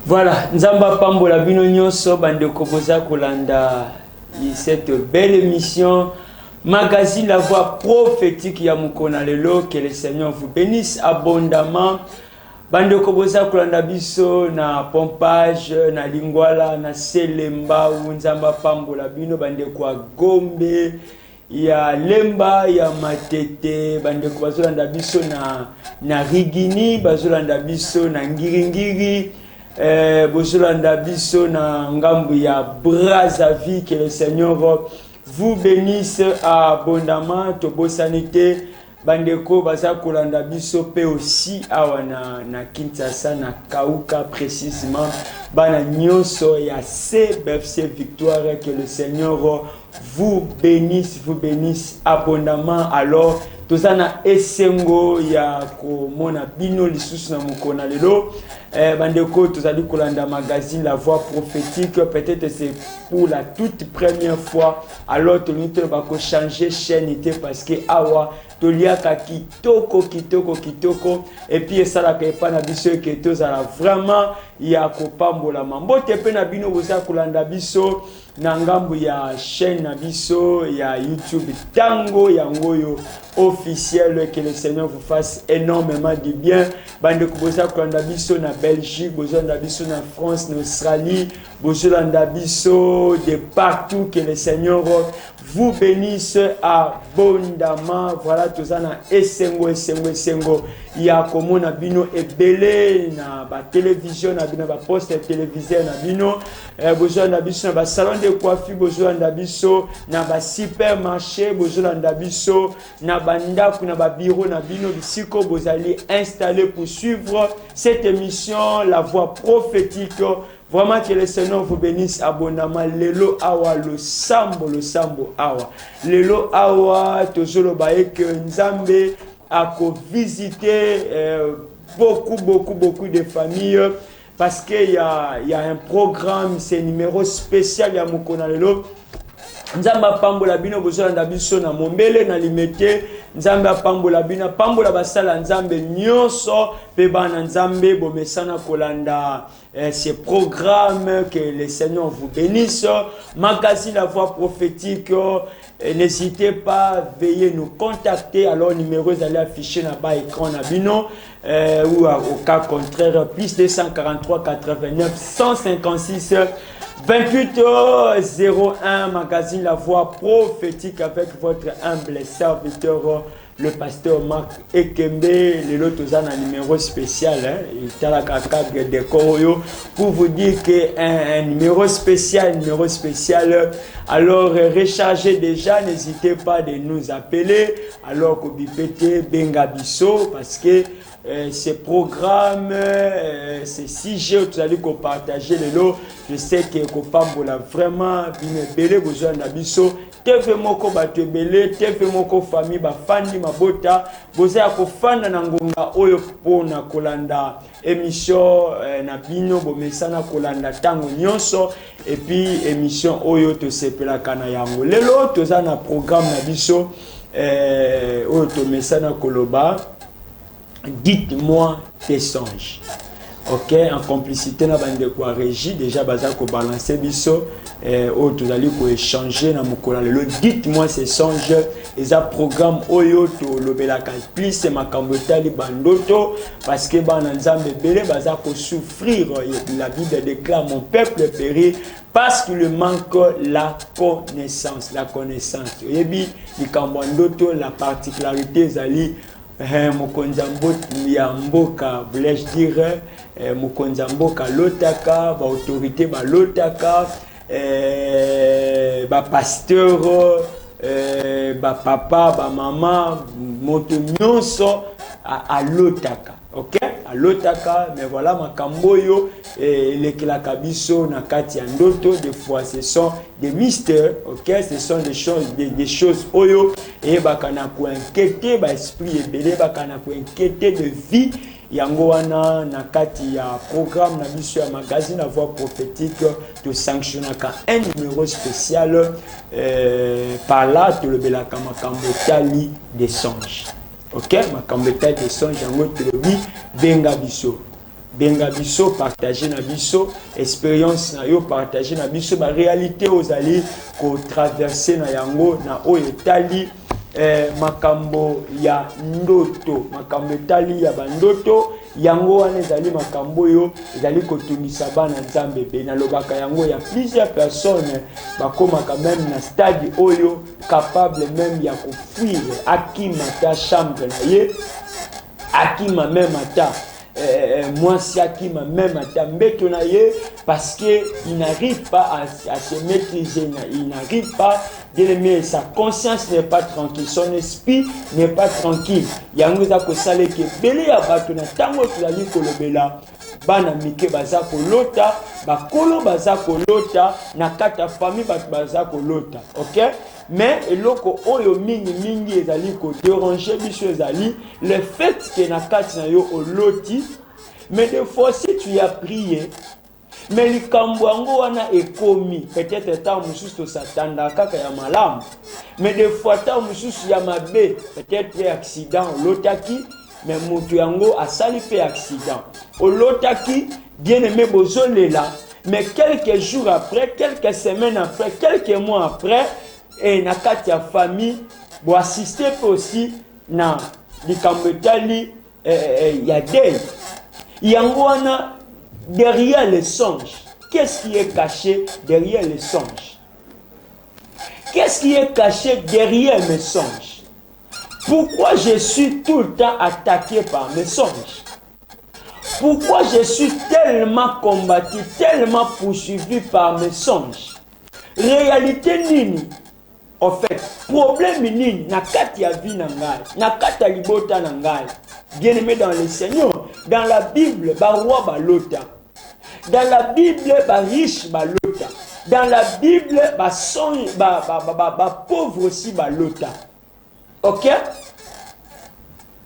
Voilà, Nzamba Pambola bino nyonso bandeko boza kolanda cette belle émission magazine La Voix prophétique ya Mukona lelo. Que le Seigneur vous bénisse abondamment. Bandeko boza kolanda biso na pompage na lingwala na selemba Nzamba Pambola bino bandeko a Gombe ya Lemba ya Matete bandeko bazolanda biso na Rigini bazolanda biso na Ngiringiri Bozolanda biso na ngambu ya Brazzaville. Que le Seigneur vous bénisse abondamment. Tobo sanité bandeko baza kolanda biso pe aussi awa na Kinshasa na Kauka précisément bana nyonso ya CBFC Victoire. Que le Seigneur vous bénisse abondamment. Alors tozana esengo ya komona bino lisusu na Mukona lelo. Bandeko tozali kolanda magazine La Voix prophétique. Peut-être c'est pour la toute première fois. Alors tolito bako changer chaîne parce que awa toliaka kitoko et puis ça la kepa na biso que tozala vraiment ya kopambola mambote pe na bino boza kolanda biso na ngambu ya chaîne na biso ya YouTube Tango Yangoyo officiel. Que le Seigneur vous fasse énormément du bien. Bandeko boza kolanda biso na Belgique, boza kolanda biso na France, na Australie, boza kolanda biso de partout. Que le Seigneur vous bénisse abondamment. Voilà tozana esengo ya komona bino ebele na ba télévision na bino ba poste télévisé na bino bozo na biso na ba salon de coiffure, bozo na biso na ba supermarché, bozo na biso na bandako na ba bureau na bino bisiko bozali installé pour suivre cette émission La Voix prophétique. Vraiment que le Seigneur vous bénisse abondamment. Lelo awa le sambo awa. Lelo awa tozolo bae que Nzambe a visité beaucoup de familles parce qu'il y a un programme, c'est un numéro spécial ya Mukona lelo. Nzamba Pambola bino bozolanda biso na Mombele na Limete. Nzamba Pambola bino Pambola basala Nzambe nyonso pe bana Nzambe bomesana kolanda ces programmes. Que le Seigneur vous bénisse. Magazine La Voix prophétique. N'hésitez pas, veuillez nous contacter. Alors numéro allez afficher na bas écran na bino ou au cas contraire plus 243 89 156 2801. Magazine La Voix prophétique avec votre humble serviteur le pasteur Marc Ekembe. Le Lotozana numéro spécial pour vous dire que un numéro spécial. Alors rechargez déjà, n'hésitez pas de nous appeler. Alors Kobipete Bengabiso parce que ces programmes, ces 6G, vous allez partager les lots. Je sais que Kopambola vraiment bien besoin d'abisso. TV moko batebele, TV moko famille ba fandi mabota, boza ko fanda na ngonga oyo pona kolanda émission na bino bomesana kolanda tango nyonso et puis émission oyo to sepela kana yango. Lelo toza na programme na biso oyo to mesana koloba. Dites-moi tes songes. Ok, en complicité na bande kwa régie déjà baza ko balancer biso o tozali ko échanger na Mukona lelo. Dites-moi ces songes. Eza programme oyo to lobela ka plus makambo tali bandoto parce que bana Nzambe belé baza ko souffrir. La Bible déclare mon peuple périt parce qu'il manque la connaissance. Yebi likambo ndoto la particularité zali Mokonzambo ya mboka, voulais-je dire Mokonzamboka lotaka, ba autorité ba lotaka, ba pasteur, ba papa, ba maman, moto nyonso a lotaka. Ok, à lotaka, mais voilà makambo yo les kilakabiso na kati ya ndoto. Des fois ce sont des mystères. Ok, ce sont des choses oyo et bakana ko inquiéter ba esprit ebele bakana ko inquiéter de vie yango wana na kati ya programme na biso ya magazine La Voix prophétique to sanctionnaka un numéro spécial par là to le belaka makambo tali des songes. Ok, makambo tali des songes yango to le benga biso. benga biso, partager na biso, expérience na yo, partager na biso, ba réalité aux alliés, ko traverser na yango, na o etali, makambo ya ndoto, makambo etali ya bandoto, yango wana ezali makambo yo, ezali kotumisa bana nzambe be, na lobaka yango ya plusieurs personnes, bakoma quand même na stade oyo, capable même ya kufuir, akima ta chambre na ye, akima même ata, moi si akima même ata mbeto na ye, parce que il n'arrive pas à se maîtriser, il n'arrive pas d'aimer, sa conscience n'est pas tranquille, son esprit n'est pas tranquille. Yango za ko sale ke bele ya bato na tango tuzali kolobela bana mike baza kolota, bakolo baza kolota, na kata famille bato baza kolota, ok? Mais eloko oyo mingi ezali ko déranger biso ezali le fait que na kati na yo oloti, mais des fois si tu as prié, mais likambo yango wana ekomi, peut-être ta mususu to satanda kaka ya malamu, mais des fois ta mususu ya mabe, peut-être accident olotaki, mais mutu yango asali pe accident olotaki, bien aimé bozolela, mais quelques jours après, quelques semaines après, quelques mois après, et na kati ya famille bo assister aussi na likambo etali ya deuil yango wana. Derrière les songes, qu'est-ce qui est caché derrière les songes? Qu'est-ce qui est caché derrière mes songes? Pourquoi je suis tout le temps attaqué par mes songes? Pourquoi je suis tellement combattu, tellement poursuivi par mes songes? Réalité nini? En fait, problème nini? Na kati ya vie na ngai, na kati ya libota na ngai. Bien-aimé dans le Seigneur, dans la Bible, ba roi ba lota. Dans la Bible, ba riche ba lota. Dans la Bible, ba son, ba pauvre aussi ba lota. Ok?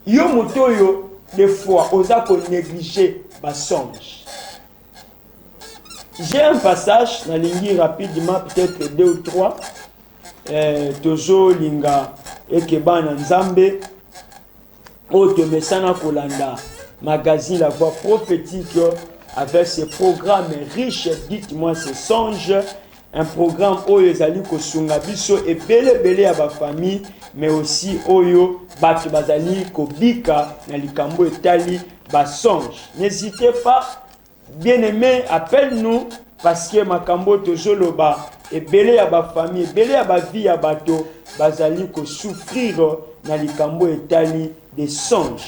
Yo moto yo, des fois, osa ko négliger ba songe. J'ai un passage, na lingi rapidement, peut-être 2 ou 3. Tozo linga ekeba na nzambe. Oto mesana kolanda magazine La Voix prophétique avec ses programmes riches, dites-moi ces songes, un programme oyo ezali kosunga biso et bele ya ba famille, mais aussi oyo bato bazali kobika na likambo etali ba songe. N'hésitez pas, bien-aimé, appelle-nous parce que makambo tozoloba et bele ya ba famille, bele ya ba vie ya bato bazali ko souffrir na likambo etali des songes.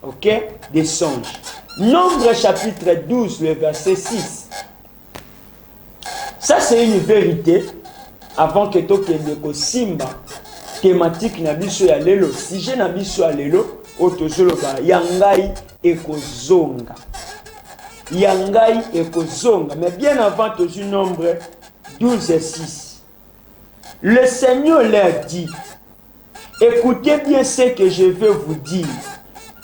Ok? Des songes. Nombre chapitre 12, le verset 6. Ça, c'est une vérité. Avant que tu aies simba, thématique na biso ya lelo, sujet na biso ya lelo, otozoloba, yangai ekozonga. Yangai ekozonga. Mais bien avant, tu nombre 12 et 6. Le Seigneur leur dit, écoutez bien ce que je vais vous dire.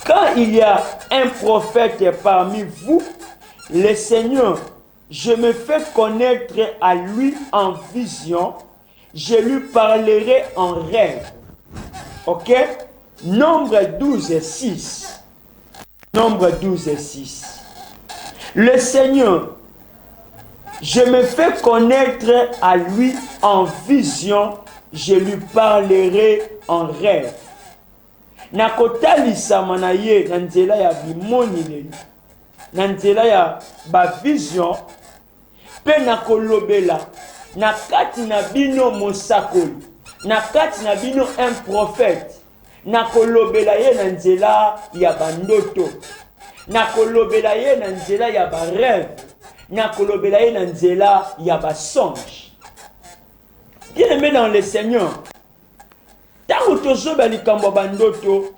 Quand il y a un prophète parmi vous, le Seigneur, je me fais connaître à lui en vision, je lui parlerai en rêve. Ok? Nombre 12 et 6. Nombre 12 et 6. Le Seigneur, je me fais connaître à lui en vision, je lui parlerai en rêve. Nakotalisa manaye na nzela ya bimonileli, na nzela ya ba vision, pe nakolobela na kati na bino mosakoli, na kati na bino un prophète, nakolobela ye na nzela ya bandoto, nakolobela ye na nzela ya ba rêve, nakolobela ye na nzela ya ba songe. Bien-aimé dans le Seigneur, tango tozoba likambo bandoto,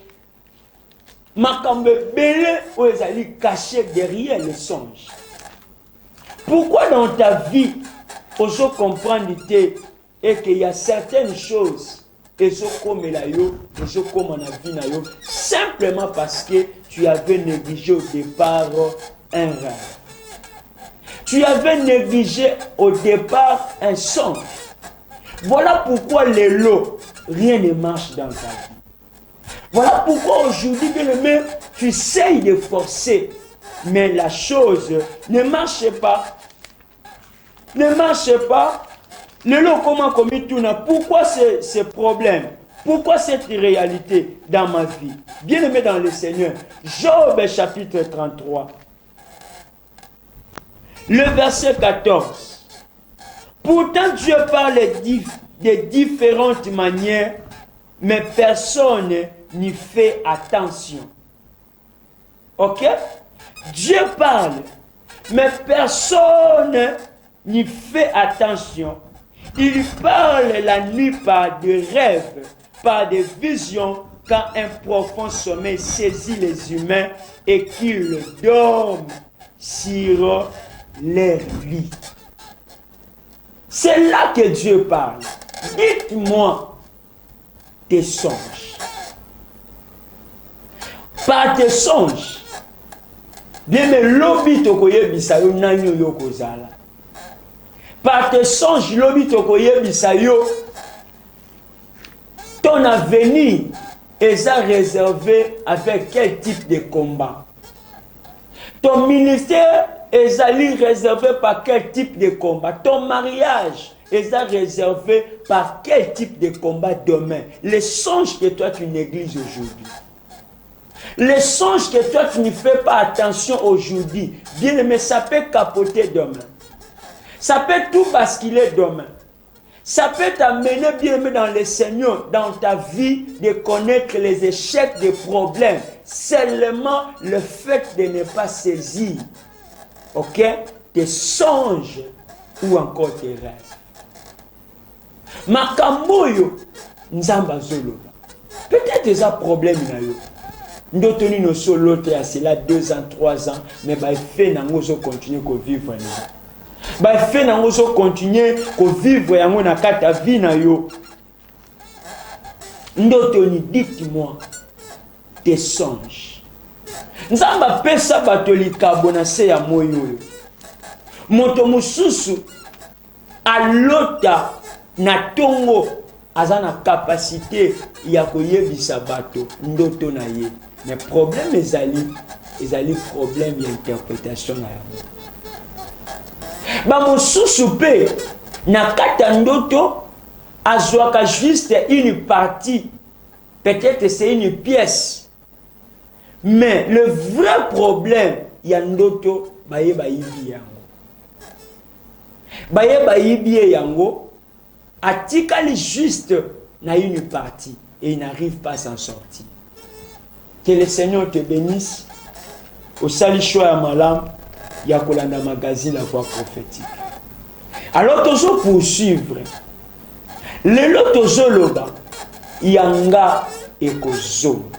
makambo bele o ezali caché derrière les songes. Pourquoi dans ta vie, ozo comprendre et qu'il y a certaines choses ezo komela yo, ezo koma na vie na yo, simplement parce que tu avais négligé au départ un rêve. Tu avais négligé au départ un songe. Voilà pourquoi les lots, rien ne marche dans ta vie. Voilà pourquoi aujourd'hui, bien-aimé, tu essayes de forcer. mais la chose ne marche pas. Ne marche pas. Comment commis tout n'a? Pourquoi ce problème? Pourquoi cette réalité dans ma vie? Bien aimé dans le Seigneur, Job chapitre 33, le verset 14. Pourtant Dieu parle de différentes manières, mais personne n'y fait attention. Ok? Dieu parle, mais personne n'y fait attention. Il parle la nuit par des rêves, par des visions, quand un profond sommeil saisit les humains et qu'ils dorment sur leur lit. C'est là que Dieu parle. Dites-moi tes songes. Par tes songes. Bien, mais l'obi tokoye bisayo nanyo yokozala. Par tes songes, l'obi tokoye bisayo. Ton avenir est réservé avec quel type de combat? Ton ministère est réservé par quel type de combat? Ton mariage est réservé par quel type de combat demain? Les songes que toi tu négliges aujourd'hui. Les songes que toi tu ne fais pas attention aujourd'hui. Bien aimé, ça peut capoter demain. Ça peut tout basculer demain. Ça peut t'amener, bien aimé dans le Seigneur, dans ta vie, de connaître les échecs des problèmes. Seulement le fait de ne pas saisir, ok, tes songes ou encore tes rêves. Makamboyo, nzamba zoloba. Peut-être des problèmes na yo. Ndotoni no solo te a cela 2 ans, 3 ans, mais bah fait nango zo continuer ko vivre na. Bah fait nango zo continuer ko vivre yango na kata vie na yo. Ndotoni, dites-moi tes songes. Nzamba pesa batoli kabona se ya moyo. Moto mususu alota na tongo azana capacité ya koyebisa bato ndoto na ye. Mais problème ezali problème d'interprétation na yango. Ba mususu pe na kata ndoto azwaka juste une partie, peut-être c'est une pièce. Mais le vrai problème ya ndoto bayeba yibi yango. Bayeba yibi yango atikali juste na une partie et il n'arrive pas à s'en sortir. Que le Seigneur te bénisse. Au salichoa ya malam ya kolanda magazine la voix prophétique. Alors toujours poursuivre. Le loto zoloba yanga ekozonga.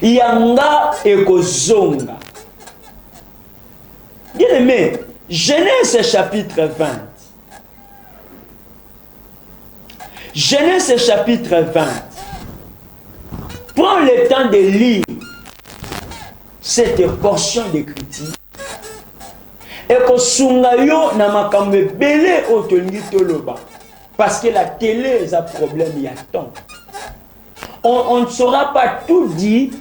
Yanga ekozonga. Bien aimé, Genèse chapitre 20. Genèse chapitre 20. Prends le temps de lire cette portion d'écriture. Et que sunga yo na makambe belé otolingi toloba. Parce que la télé est un problème, il y a tant. On ne saura pas tout dire,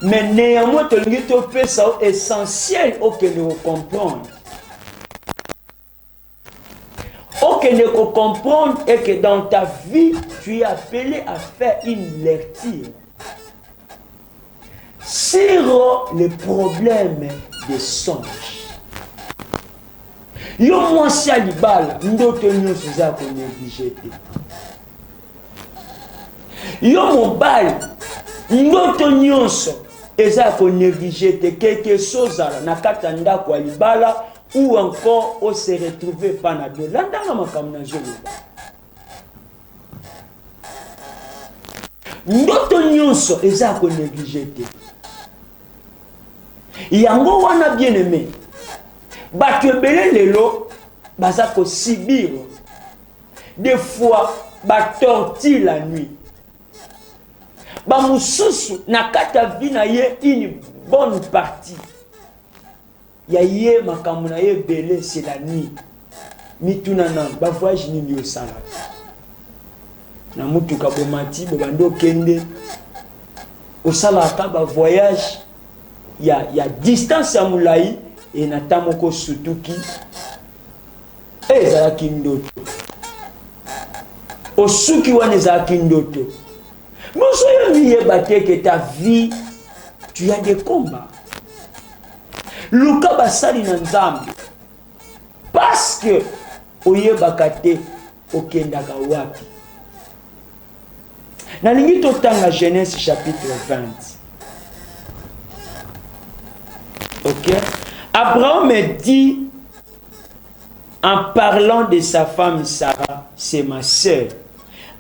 mais néanmoins tolingi to fait ça essentiel au que nous comprendre. Au que nous comprendre et que dans ta vie, tu es appelé à faire une lecture sur les problèmes des songes. Yo mwasi alibala ndoto nyonso za ko négliger te. Yo mobali ndoto nyonso eza ko négliger te, quelque chose na kata ndako alibala ou encore on se retrouver pas na do landanga makambo na jolo. Ndoto nyonso eza ko négliger te. Yango wana bien aimé. Bato ebele lelo baza ko subir des fois ba torture la nuit. Ba mususu na kata vie na ye une bonne partie. Ya ye makambo na ye belé c'est la nuit. Mituna na ba voyage ni yo sala. Na mutuka bomati bo bando kende Au salaka ba voyage, il y a distance à Moulaï et natamoko sutuki. Et zalaki ndoto. Au suki wane zalaki ndoto. Monsoyo miyebate que ta vie, tu as des combats. Luka basali na nzambe. Parce que oyebaka te okendaka wapi. Nalingi totanga Genèse chapitre 20. Ok? Abraham dit, en parlant de sa femme Sarah, c'est ma sœur.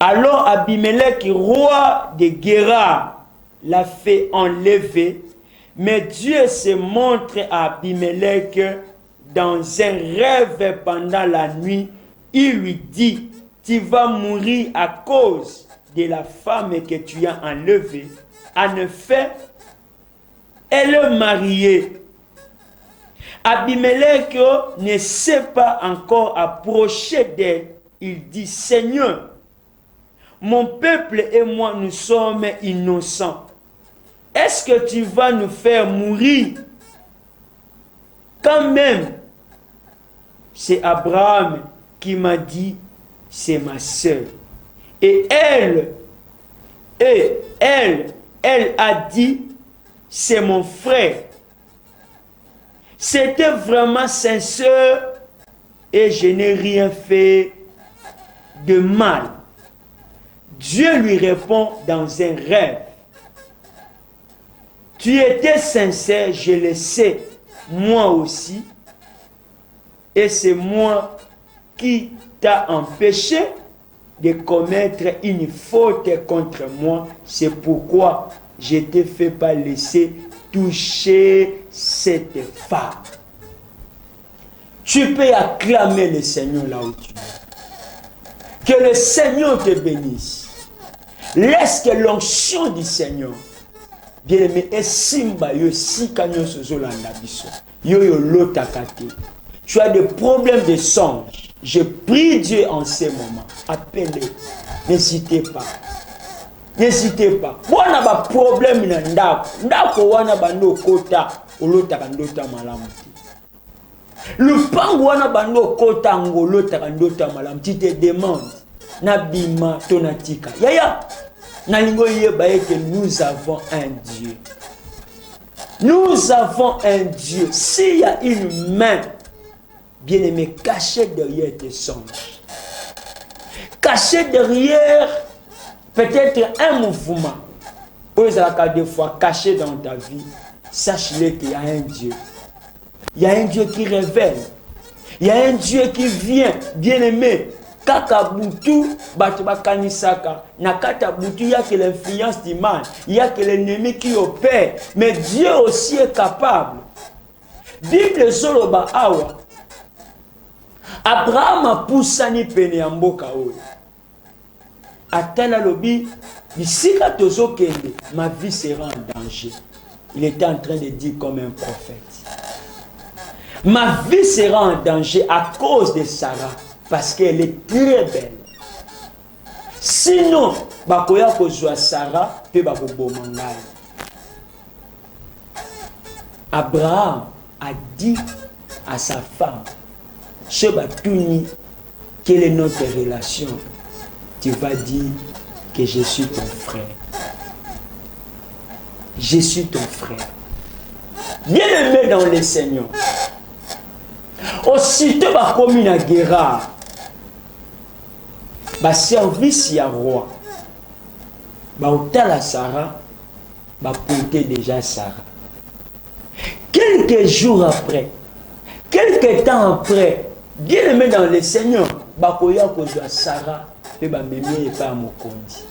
Alors Abimelech, roi de Guérar, l'a fait enlever. Mais Dieu se montre à Abimelech dans un rêve pendant la nuit. Il lui dit, tu vas mourir à cause de la femme que tu as enlevée. En effet, elle est mariée. Abimelech ne s'est pas encore approché d'elle. Il dit, Seigneur, mon peuple et moi, nous sommes innocents. Est-ce que tu vas nous faire mourir? Quand même, c'est Abraham qui m'a dit, c'est ma sœur. Et elle a dit, c'est mon frère. C'était vraiment sincère et je n'ai rien fait de mal. Dieu lui répond dans un rêve. Tu étais sincère, je le sais, moi aussi. Et c'est moi qui t'a empêché de commettre une faute contre moi. C'est pourquoi je ne te fais pas laisser toucher cette femme. Tu peux acclamer le Seigneur là où tu es. Que le Seigneur te bénisse. Laisse que l'onction du Seigneur, bien-aimé, et simba yo si kanyo sozolanda biso. Yo yo lotakate. Tu as des problèmes de songe. Je prie Dieu en ces moments. Appelez. N'hésitez pas. N'hésitez pas. Wana ba problème na ndako. Ndako wana bando kota olotaka ndota malamu. Lupango wana bando kota ngolotaka ndota malamu. Tu te demandes. Nabima tonatika. Yaya. Nalingo yeba que nous avons un Dieu. Nous avons un Dieu. S'il y a une main, bien-aimé, cachée derrière tes songes, cachée derrière peut-être un mouvement, ou des fois caché dans ta vie, sache-le qu'il y a un Dieu. Il y a un Dieu qui révèle. Il y a un Dieu qui vient, bien-aimé. Kaka butu batuba kanisaka na kata butu il y a que l'influence du mal, il y a que l'ennemi qui opère, mais Dieu aussi est capable. Bible soloba awa Abraham a poussani pene ya mboka oyo atala lobi bisika tozo kende ma vie sera en danger. Il était en train de dire comme un prophète, ma vie sera en danger à cause de Sarah. Parce qu'elle est très belle. Sinon, bakoya kozwa Sarah pe bakoboma ngai. Abraham a dit à sa femme, Shebatuni, quelle est notre relation? Tu vas dire que je suis ton frère. Je suis ton frère. Bien aimé dans le Seigneur. Aussitôt bakomi na Guérar. Ba service ya roi. Ba otala Sarah, ba pointer déjà Sarah. Quelques jours après, quelques temps après, bien aimé dans le Seigneur, ba koya kozwa Sarah pe ba memi et pas mokondi.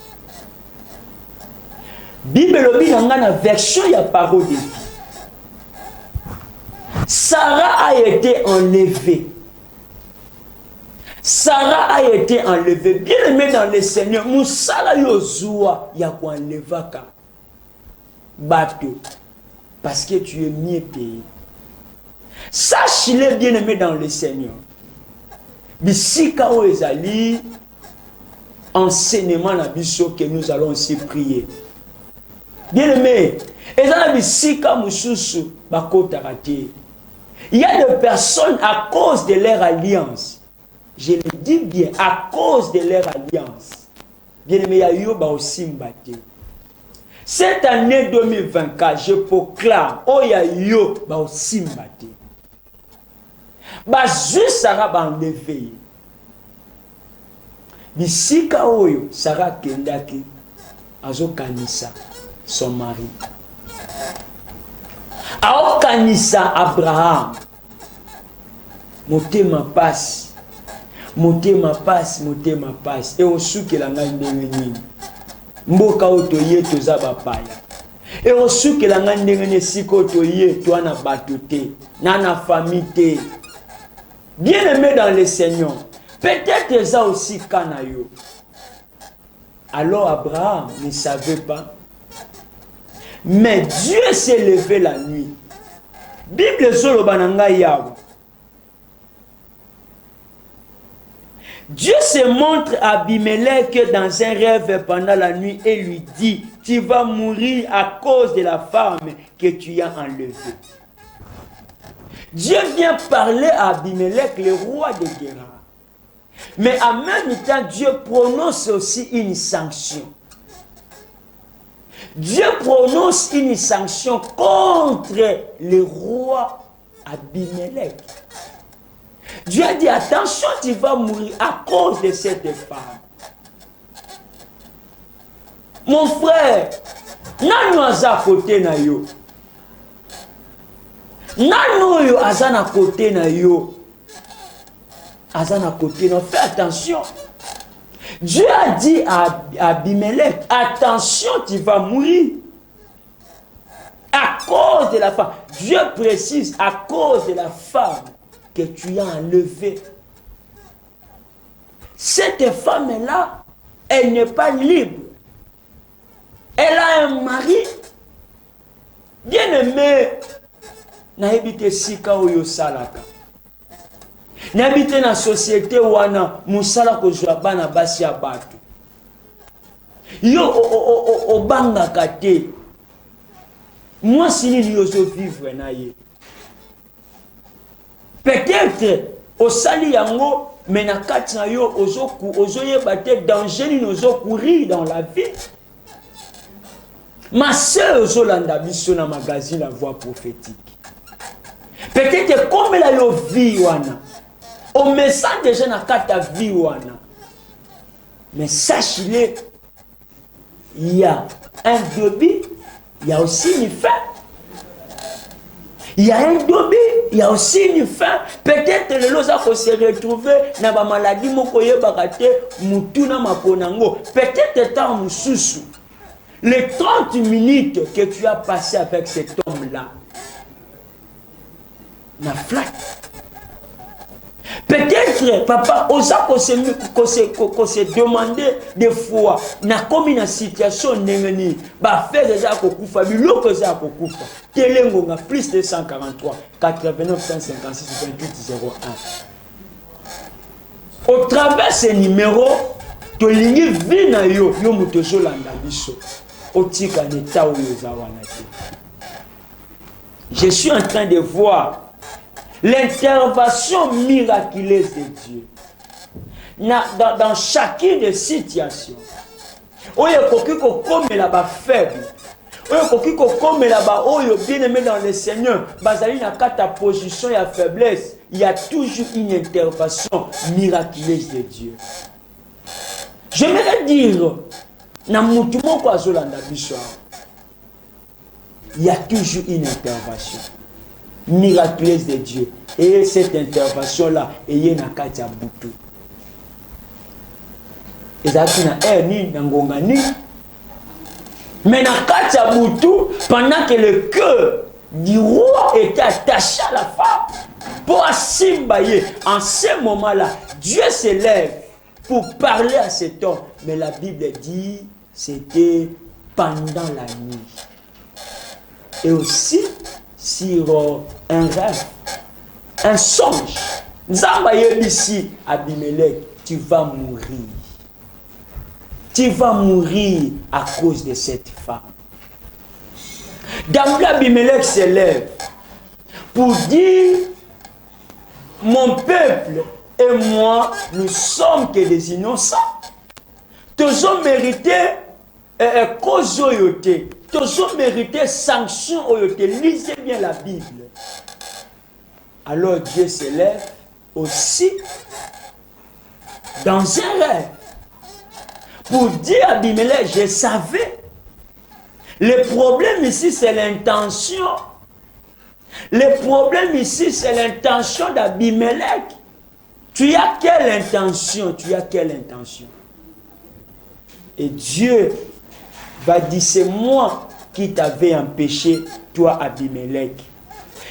Bible lobi na version ya parole de vie. Sarah a été enlevée. Sarah a été enlevée. Bien aimé dans le Seigneur, Moussala Yozua Yakwa enlevaka bateau. Parce que tu es mieux payé. Sache-le, bien aimé dans le Seigneur. Bisika o ezali enseignement na biso que nous allons aussi prier. Bien aimé, et dans la sika mususu bakota raté. Il y a des personnes à cause de leur alliance. Je le dis bien, à cause de leur alliance. Bien aimé, il y a eu aussi mbaté. Cette année 2024, je proclame, oh il y a eu aussi mbaté. Juste Sarah va enlever. Bisika oyo Sarah kendaki azokanisa son mari. Aokanisa Abraham. Motema passe. Motema passe, motema passe. Et on souke la ngai ndenge nini. Mboka otoye toza bapaya. Et on souke la ngai ndenge nini siko toye toi na batote, na famille. Bien aimé dans le Seigneur. Peut-être ça aussi Kanayo. Alors Abraham ne savait pas. Mais Dieu s'est levé la nuit. Bible solo bananga yawo. Dieu se montre à Abimelech dans un rêve pendant la nuit et lui dit, tu vas mourir à cause de la femme que tu as enlevée. Dieu vient parler à Abimelech, le roi de Guérar. Mais en même temps, Dieu prononce aussi une sanction. Dieu prononce une sanction contre le roi Abimelech. Dieu a dit, attention, tu vas mourir à cause de cette femme. Mon frère, nanu aza côté na yo. Nanu yo aza na côté na yo. Aza na côté na, fais attention. Dieu a dit à Abimelech, attention, tu vas mourir. À cause de la femme. Dieu précise, à cause de la femme que tu as enlevée. Cette femme-là, elle n'est pas libre. Elle a un mari. Bien aimé. Nahabite sika oyo salaka. Nahabite na société wana musala kozwa bana basi ya bato. Yo obanga kate. Moi si ni yozo vivre na ye. Peut-être au sali yango mais na kati na yo ozo yeba te danger ni ozo courir dans la vie. Ma sœur ozolanda biso na magazine La Voix Prophétique. Peut-être comme la yo vie wana. Au message déjà na kata vie wana. Mais sache-le, il y a un début, il y a aussi une fin. Il y a un début, il y a aussi une fin. Peut-être les gens vont se retrouver dans la maladie, peut-être tant mususu. Les 30 minutes que tu as passé avec cet homme-là, na flat. Peut-être, papa, on se demander des fois, na comme une situation n'engeni, bah faire déjà kokufa, biloko za kokufa. Telengo na plus de 143, 89, 156, 28, 01. Au travers ces numéros, to lingi vina yo mutozo landa biso. Otika neta oyo zawana te. Je suis en train de voir l'intervention miraculeuse de Dieu dans chacune des situations. Oyo kokiko comme là-bas faible. Oyo kokiko comme là-bas oyo bien aimé dans le Seigneur. Bazali na kata position ya faiblesse. Il y a toujours une intervention miraculeuse de Dieu. J'aimerais dire na mutu moko azolanda biso. Il y a toujours une intervention miraculeuse de Dieu. Et cette intervention-là, il y a une kati ya butu. Et ça qui na ni ngongani. Mais na kati ya butu, pendant que le cœur du roi était attaché à la femme, pour Simbaye, en ce moment-là, Dieu se lève pour parler à cet homme. Mais la Bible dit, c'était pendant la nuit. Et aussi, sur un rêve, un songe. Zambaye ici, Abimelech, tu vas mourir. Tu vas mourir à cause de cette femme. D'emblée, Abimelech s'élève pour dire, mon peuple et moi, nous sommes que des innocents. Tous ont mérité cause oyote. Tous ont mérité sanction oyote. Lisez bien la Bible. Alors Dieu s'élève aussi dans un rêve pour dire à Abimelech, je savais. Le problème ici, c'est l'intention. Le problème ici, c'est l'intention d'Abimelech. Tu as quelle intention? Tu as quelle intention? Et Dieu va dire, c'est moi qui t'avais empêché, toi Abimelech,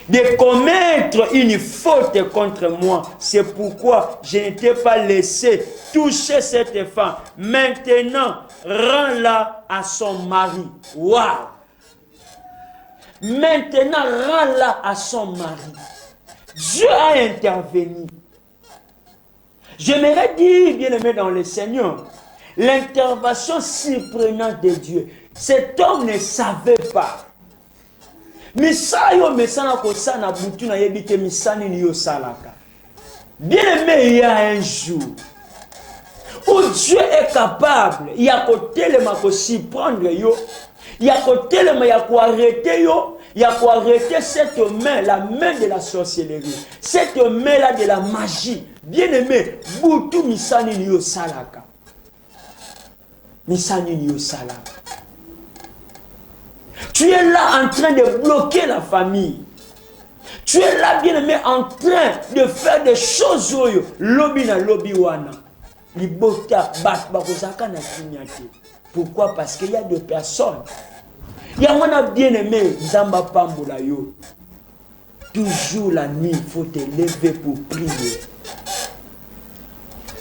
de commettre une faute contre moi. C'est pourquoi je ne t'ai pas laissé toucher cette femme. Maintenant, rends-la à son mari. Waouh! Maintenant, rends-la à son mari. Dieu a intervenu. J'aimerais dire, bien aimé dans le Seigneur, l'intervention surprenante de Dieu. Cet homme ne savait pas. Mais ça, bien aimé, il y a un jour où Dieu est capable, il y a côté le mako s'y prendre yo, il y a côté le mako arrêter yo, il y a quoi arrêter cette main, la main de la sorcellerie, cette main là de la magie. Bien aimé, boutou misani yo salaka. Misani yo salaka. Tu es là en train de bloquer la famille. Tu es là, bien aimé, en train de faire des choses. Lobby na lobby wana. Libota bat bakozaka na kinyate. Pourquoi? Parce qu'il y a des personnes. Il y a un bien aimé, Zamba Pambola yo. Toujours la nuit, il faut te lever pour prier.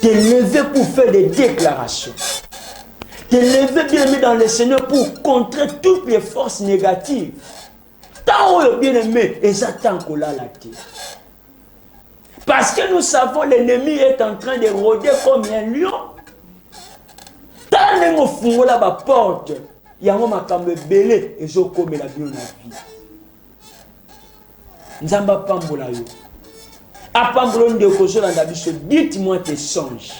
Te lever pour faire des déclarations. Te lever bien aimé dans le Seigneur pour contrer toutes les forces négatives. Tant que bien aimé, et ça tant qu'on l'a la terre. Parce que nous savons l'ennemi est en train de rôder comme un lion. Tant que nous faisons la porte, il y a un moment quand même belé et je commets la vie en vie. Nzamba Pambola yo. A Pambola de Kozola Ndabiso, dites-moi tes songes.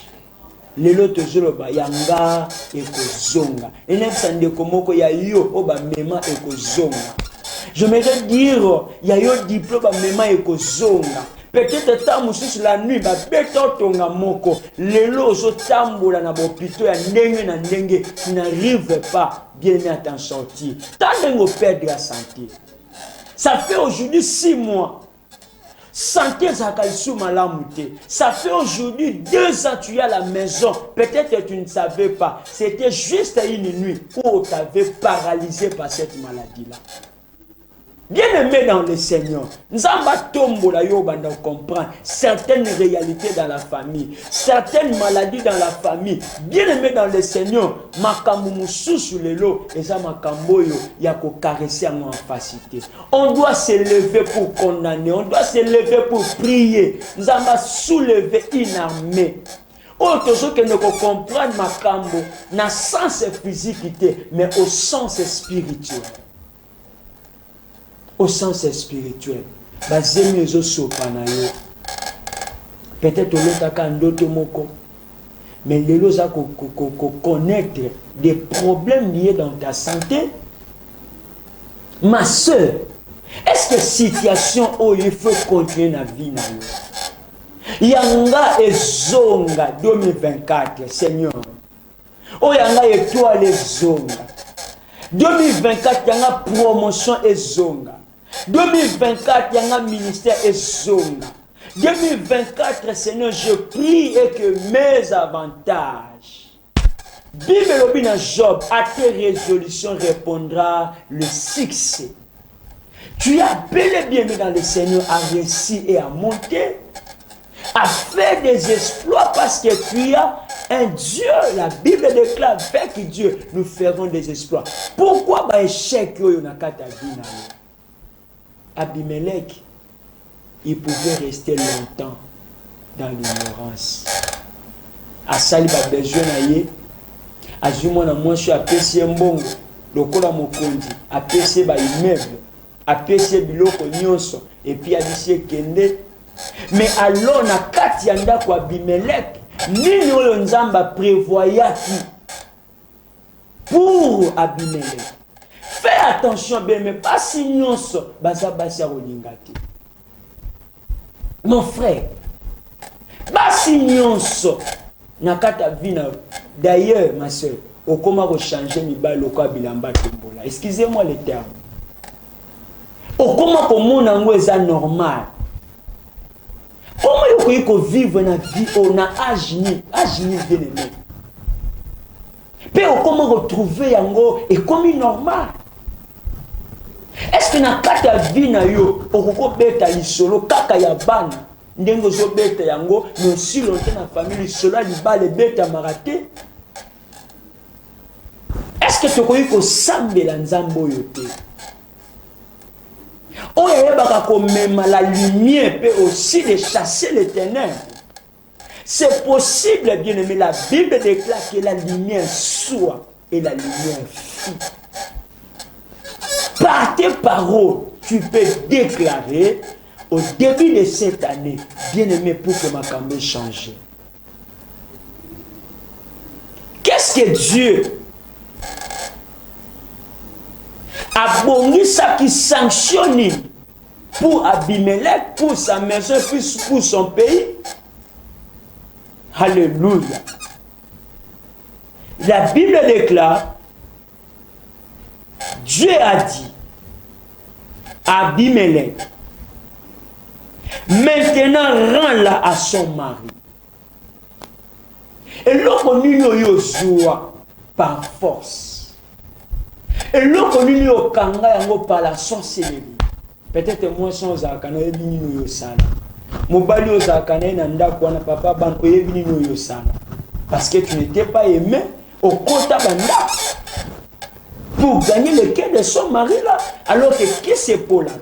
Lelo tozoloba yanga ekozonga. Enepsande komoko ya yo oba mema ekozonga. Je voudrais dire, il y a eu un diplôme mema ekozonga. Peut-être tant sur la nuit, ba beto tonga moko. Lelo zo tambola na bopito ya ndenge na ndenge, tu n'arrives pas bien à t'en sortir. Tant de perdre la santé. Ça fait aujourd'hui 6 mois. Santé Zakalisou Malamouté. Ça fait aujourd'hui 2 ans que tu es à la maison. Peut-être que tu ne savais pas. C'était juste une nuit où tu avais paralysé par cette maladie-là. Bien aimé dans le Seigneur, nous avons comprendre certaines réalités dans la famille, certaines maladies dans la famille. Bien aimé dans le Seigneur, on doit se lever pour condamner, on doit se lever pour prier. Nous avons soulevé une armée. Autre que nous comprendre ma cambo, na sens physique, mais au sens spirituel. Au sens spirituel. Peut-être mais les gens connaître des problèmes liés dans ta santé. Ma soeur, est-ce que situation où il faut continuer la vie? Yanga et Zonga 2024, Seigneur. Oh, Yanga et toi les Zonga. 2024, Yanga promotion et Zonga. 2024, il y a un ministère et zonga. 2024, Seigneur, je prie et que mes avantages. Bible dans Job, à tes résolutions répondra le succès. Tu as bel et bien mis dans le Seigneur à réussir et à monter, à faire des exploits parce que tu as un Dieu. La Bible déclare avec Dieu, nous ferons des exploits. Pourquoi échec on a ta vie? Abimelech, il pouvait rester longtemps dans l'ignorance. A sali ba besoin na ye, azuma na moi je suis appelé Mbongo. lokola mokonzi apese ba immeuble apese biloko nyonso et puis abisi kende mais alors na kati ya ndako Abimelech nini oyo nzamba prévoyaki pour Abimelech. Fais attention bien mais pas si nyonso baza basi ya kolingati. Mon frère, basi nyonso na kata vina. D'ailleurs ma soeur, au comment changer mibali lokola bilamba tombola. Excusez-moi les termes. Au comment komona ngo eza normal. Comment il faut vivre na vie on a âge ni bien aimé. Puis comment retrouver yango et comme normal. Est-ce que na kata vie na yo okoko beta lisolo kaka ya bana ndengo zo beta yango mais aussi longtemps na famille lisolo libale beta maraté. Est-ce que tu connais que sambela nzambo yote? On est même la lumière peut aussi de chasser les ténèbres. C'est possible, bien aimé. La Bible déclare que la lumière soit et la lumière fut. Par tes paroles, tu peux déclarer au début de cette année, bien aimé, pour que ma caméra change. Qu'est-ce que Dieu a bon ça qui sanctionne pour Abimelech, pour sa maison, pour son pays? Alléluia. La Bible déclare, Dieu a dit à Abimelech, maintenant rends-la à son mari. Et l'homme nous joua par force. Et l'autre nous au kanga yango par la sorcellerie. Peut-être moi sans akana ebini no yo sala. Mobali aux akana na ndako na papa ban oyebini no yo sala. Parce que tu n'étais pas aimé au compta banda. Pour gagner le cœur de son mari là, alors que qui c'est pour là?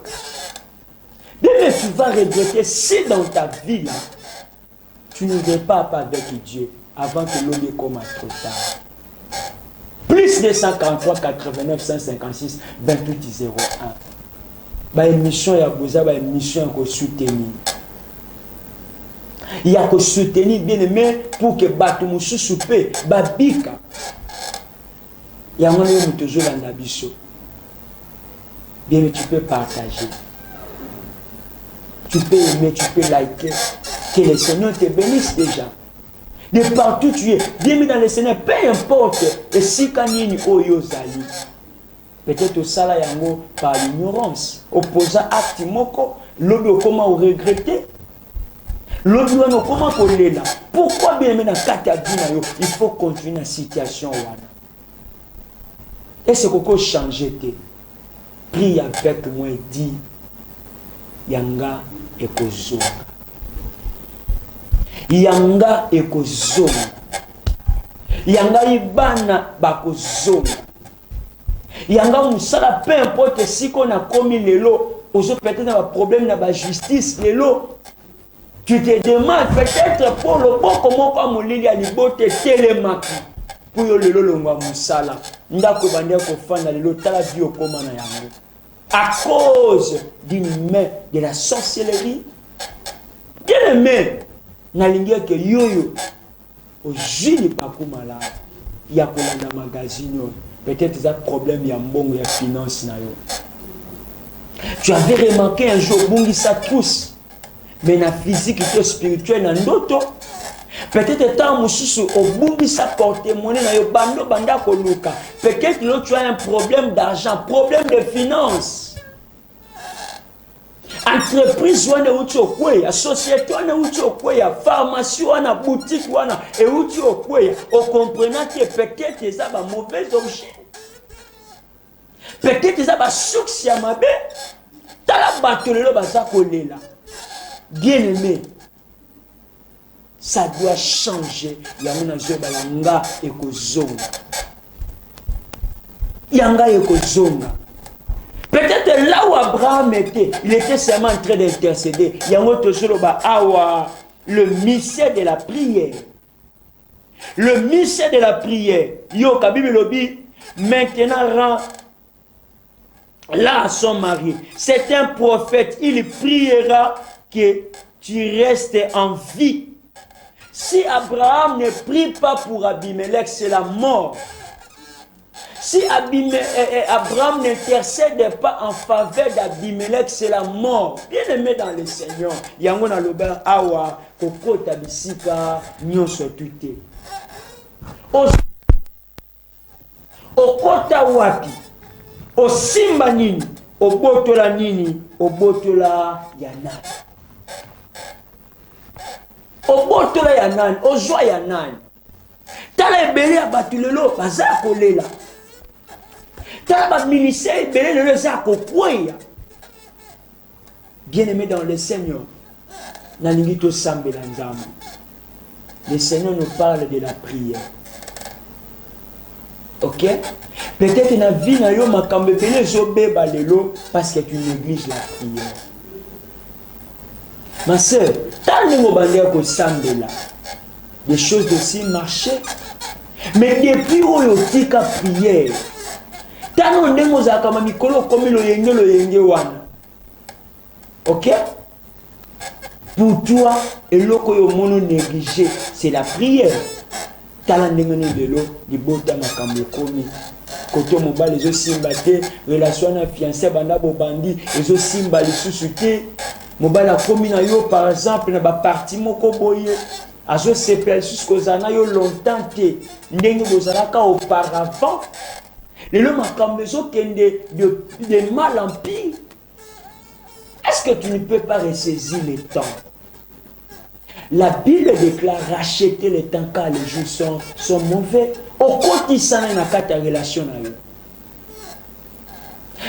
Mais tu vas regretter si dans ta vie là, tu ne repars pas avec Dieu avant que l'homme commence trop tard. Plus 243 89 156 28 01. Bah émission ya boza, bah émission ya soutenir. Il y a que soutenir bien aimé pour que bateau moussou soupe, bah bika. Il y a un moment toujours dans la bicho. Bien mais tu peux partager. Tu peux aimer, tu peux liker. Que le Seigneur te bénisse déjà. De partout tu es, bien mis dans le Seigneur, peu importe, et si kanini oyo zali, peut-être au sala yango par l'ignorance, opposant acte moko, l'autre comment regretter, l'autre comment coller là. Pourquoi bien mis dans katabina yo, il faut continuer la situation wana. Et c'est qu'on changer te. Prie avec moi et dis, yanga et kozonga. Yanga ekozonga. Yanga ibana bakozonga. Yanga musala peu importe si qu'on a commis lelo, ozo peut-être un problème na ba justice lelo. Tu te demandes peut-être pour le bon comment comme molili a libote telemaki. Pour yo lelo longwa musala. Ndako bandia ko fana lelo tala bio koma na yango. À cause d'une main de la sorcellerie. Bien aimé. Nalingia ke yoyo ojili pakumala ya kolanda magazine peut-être ça problème ya mbongo ya finance na yo. Tu avais remarqué un jour bungi ça tous mais na physique et spirituel na ndoto peut-être tant mususu obungi ça porte-monnaie na yo bando banda koluka peut-être là tu as un problème d'argent problème de finance. Entreprise wana uti okweya, société wana uti okweya, pharmacie wana, boutique wana et uti okweya, au comprenant que peut-être ça va mauvaise origine. Peut-être ça va succès à ma bé. Tala batolelo baza kolela. Bien aimé. Ça doit changer. Yamuna zo balanga ekozonga. Yanga ekozonga. Peut-être là où Abraham était, il était seulement en train d'intercéder. Il y a un autre chose, le mystère de la prière. Le mystère de la prière. Yo, Kabibi Lobi, maintenant rend là à son mari. C'est un prophète, il priera que tu restes en vie. Si Abraham ne prie pas pour Abimelech, c'est la mort. Si Abraham n'intercède pas en faveur d'Abimelech, c'est la mort. Bien aimé dans le Seigneur, yango na loba awa kokota bisika nyonso tuté. Okota wapi? Osimba nini? Obotola nini? Obotola ya nani? Obotola ya nani? Ozwa ya nani? Tala ebele ya batu lelo baza kolela. Tala ba ministère ebele lelo za kokweya. Bien-aimé dans le Seigneur, nalingi to sambela nzambe. Le Seigneur nous parle de la prière. Ok? Peut-être que na vie na yo makambe ebele zobeba lelo parce que tu négliges la prière. Ma sœur, tant que vous sambela, des choses aussi marchaient. Mais depuis où tu as prière, tant que vous avez mikolo comme le yenge wana. Ok? Pour toi, et l'oko yo mono négligé, c'est la prière. Tant que vous avez bota makambe komi. Koto mobile les osimba te, relation na fiancé banda bobandi, les osimba les sous-souté. Mobile a commis na yo par exemple na ba parti moko boye azo sepel jusqu'aux années yo longtemps te ndenge bozalaka auparavant lelo makambo zo kende de mal en pire. Est-ce que tu ne peux pas ressaisir le temps? La Bible déclare racheter le temps car les jours sont mauvais. Au quotidien na kata relation na yo.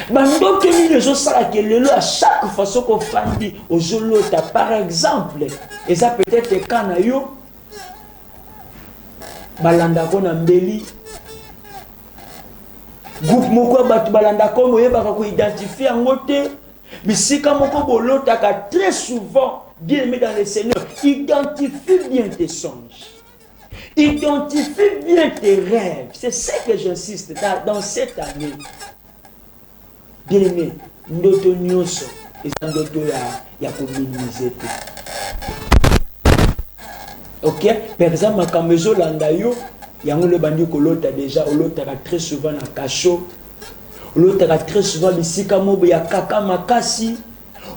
Bando que nous les autres que le à chaque façon qu'on fait aux zolota par exemple et ça peut-être quand na yo balanda ko na mbeli groupe moko batu balanda ko moye ba ko identifier ngote bisika moko bolota ka très souvent bien aimé dans le Seigneur identifie bien tes songes. Identifie bien tes rêves. C'est ce que j'insiste dans cette année. Bien aimé, ndoto nyonso eza ndoto ya kominimiser te. Ok? Par exemple, makambo ezolanda yo yango le bandi kolota déjà olotaka très souvent na kasho, olotaka très souvent bisika mobo ya kaka makasi,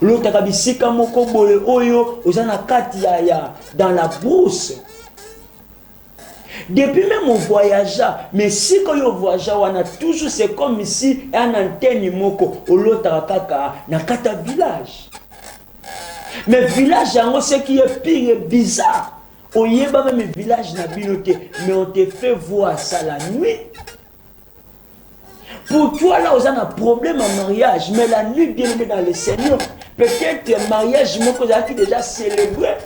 olotaka bisika moko boye oyo oza na kati ya dans la brousse. Depuis même on voyagea, mais si quand on voyagea, on a toujours, c'est comme ici, un antenne moko, ou l'autre kaka, na kata village. Mais village, ce qui est pire et bizarre, on y est pas même village na binoté, mais on te fait voir ça la nuit. Pour toi là, on a un problème en mariage, mais la nuit, bien aimé dans le Seigneur, peut-être un mariage moko qui déjà célébré.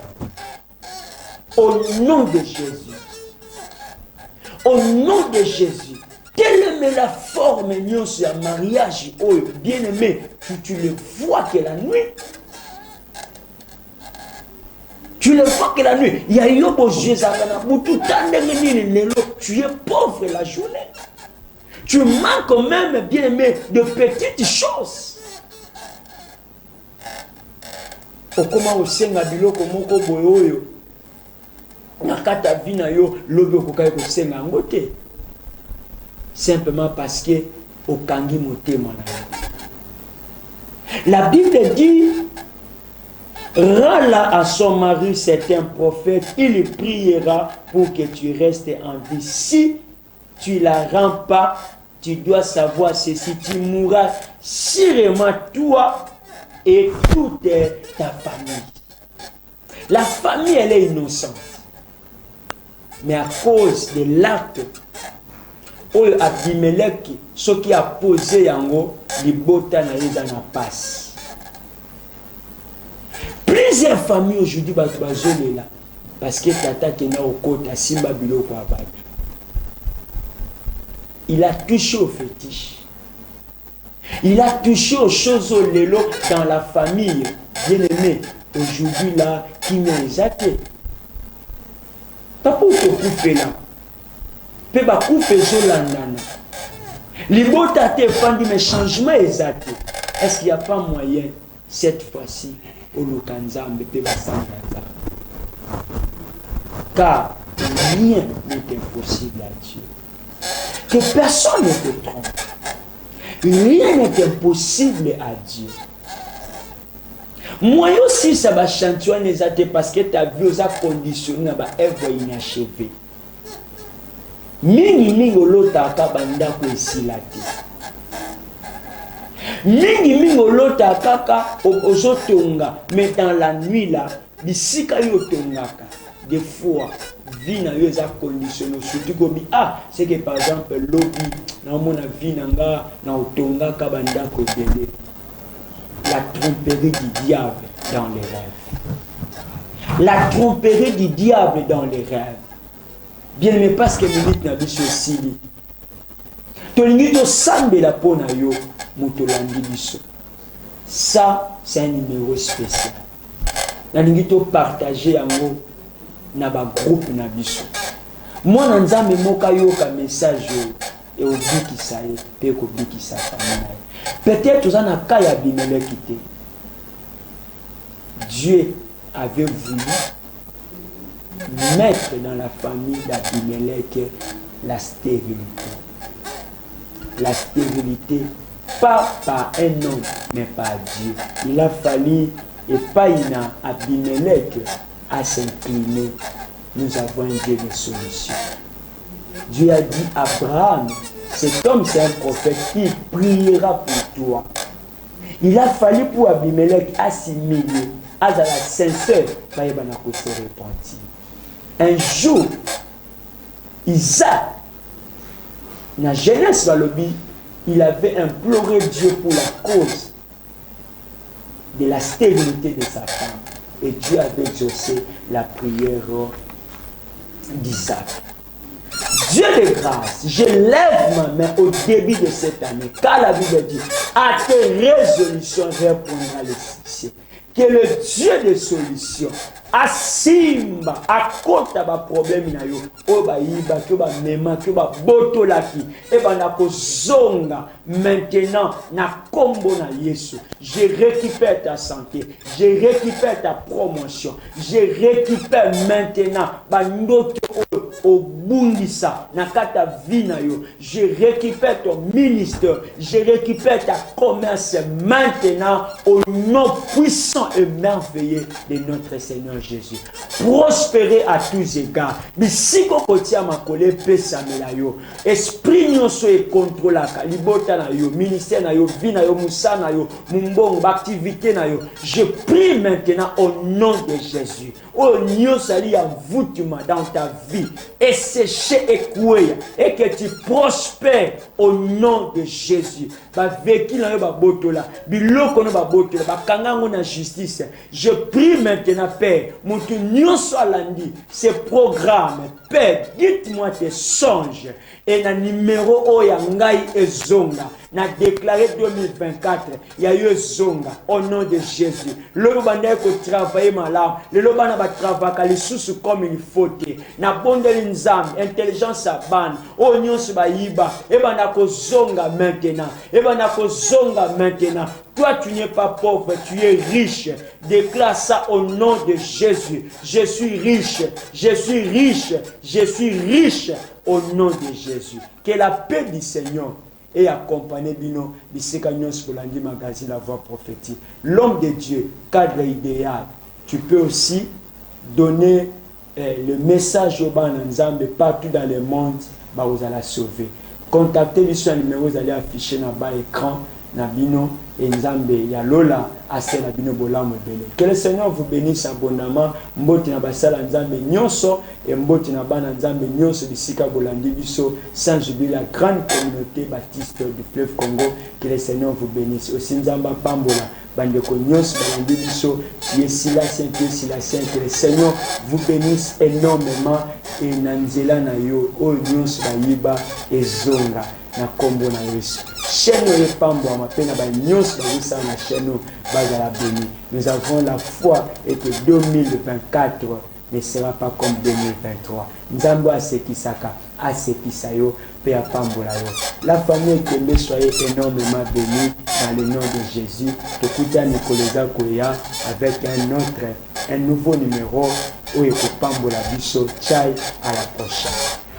Au nom de Jésus. Au nom de Jésus, telle est la forme sur un mariage, oh, bien aimé, tu le vois que la nuit. Tu le vois que la nuit. Il y a eu beau Jésus, tu es pauvre la journée. Tu manques même, bien aimé, de petites choses. Au comment au senga biloko moko boyo. Simplement parce que au kangi motema. La Bible dit rends-la à son mari, c'est un prophète, il priera pour que tu restes en vie. Si tu la rends pas, tu dois savoir ceci, tu mourras sûrement toi et toute ta famille. La famille elle est innocente. Mais à cause de l'acte où Abimelech, ce qui a posé yango, les bota na dans la passe. Plusieurs familles aujourd'hui là parce que tata qui na au côté à Simba biloko abatu. Il a touché au fétiche. Il a touché aux choses au lelo dans la famille. Bien aimé, aujourd'hui là, qui m'a exaté. Pas pour te couper là. Pe ba couper zo landana. Libota te fandi mais changement exact. Est-ce qu'il n'y a pas moyen cette fois-ci au Lukanzambe te basangaza? Car rien n'est impossible à Dieu. Que personne ne te trompe. Rien n'est impossible à Dieu. Moi aussi, ça va chanter parce que ta vie a conditionné à œuvre inachevée. Mingi olotaka bandako esilate. Mingi olotaka kaka ozotonga, mais dans la nuit là, bisika yo tongaka. Des fois, vie na yo eza conditionné surtout comme c'est que par exemple lobby na mona vie nanga na otongaka bandako ebele. La tromperie du diable dans les rêves. La tromperie du diable dans les rêves. Bien aimé, parce que minute na biso sili. Tolingi to sambe la pona yo motolandi biso. Ça, c'est un numéro spécial. Nalingi to partager yango na ba groupe na biso. Moi na nzambe moka yo ka message et obikisa ye pe ko bikisa famille. Peut-être aux ana ka ya Abimelech quitté. Dieu avait voulu mettre dans la famille d'Abimelech la stérilité. La stérilité, pas par un homme, mais par Dieu. Il a fallu, et pas Abimelech à s'incliner. Nous avons un Dieu de solution. Dieu a dit à Abraham, cet homme c'est un prophète qui priera pour toi. Il a fallu pour Abimelech assimiler à la sincère, se repentir. Un jour, Isaac, dans la Genèse, il avait imploré Dieu pour la cause de la stérilité de sa femme. Et Dieu avait exaucé la prière d'Isaac. Dieu de grâce, je lève ma main au début de cette année, car la Bible dit, à tes résolutions répondra le succès. Que le Dieu de solution asimba akota ba problème na yo o ba yiba to ba mema to ba botolaki e ba na kozonga maintenant na kombo na Yesu. Je récupère ta santé, je récupère ta promotion, je récupère maintenant ba ndoto o bundisa na kata vie na yo. Je récupère ton ministère, je récupère ta commerce maintenant au nom puissant et merveilleux de notre Seigneur Jésus. Prospérer à tous égards. Bisiko kotia makole pesa melayo. Esprit nyonso e contrôlaka. Libota na yo, ministère na yo, vie na yo, musa na yo, mumbongo, activité na yo. Je prie maintenant au nom de Jésus. Oh nyonso ali ya voutuma dans ta vie. Et séché et coué. Et que tu prospères au nom de Jésus. Ba veki na yo ba botola. Biloko no ba botola. Ba kangango na justice. Je prie maintenant, Père, mon nyonso alandi, ces programmes, Père, dites-moi tes songes. Et na numéro oyangai et zonga. Na déclaré 2024, il y a eu zonga au nom de Jésus. Le bande ko travailler malade, le bande ba travailler les sous comme il faut. Na bonde l'inzam, intelligence à ban, o nyonso ba yiba, e banda ko zonga maintenant. E banda ko zonga maintenant. Toi, tu n'es pas pauvre, tu es riche. Déclare ça au nom de Jésus. Je suis riche, je suis riche, je suis riche au nom de Jésus. Que la paix du Seigneur ait accompagné Bino, Bissekagnos Polandi Magazine, la voix prophétique. L'homme de Dieu, cadre idéal. Tu peux aussi donner le message au Bananzambe partout dans le monde, bah vous allez sauver. Contactez-le sur un numéro, vous allez afficher dans bas écran. Nabino et Nzambe ya Lola ase Nabino Bolamo Bele. Que le Seigneur vous bénisse abondamment. Mboti na basala Nzambe nyonso et mboti na bana Nzambe nyonso bisika bolandi biso sans oublier la grande communauté baptiste du fleuve Congo. Que le Seigneur vous bénisse. Aussi Nzamba Pambola bandeko nyonso bolandi biso qui est Silasien, qui est Silasien. Que le Seigneur vous bénisse énormément et nanzela na yo o nyonso bayiba ezonga na kombo na Yesu. Chaîne et pambo ma peine ba nyos ba wisa na chaîne bazala béni. Nous avons la foi et que 2024 ne sera pas comme 2023. Nzambo asekisaka asekisa yo pe apambola yo. La famille Ekembe, soyez énormément bénis dans le nom de Jésus. Tokuta Nikoleza Koya avec un nouveau numéro où Ekopambola biso. Tchai, à la prochaine.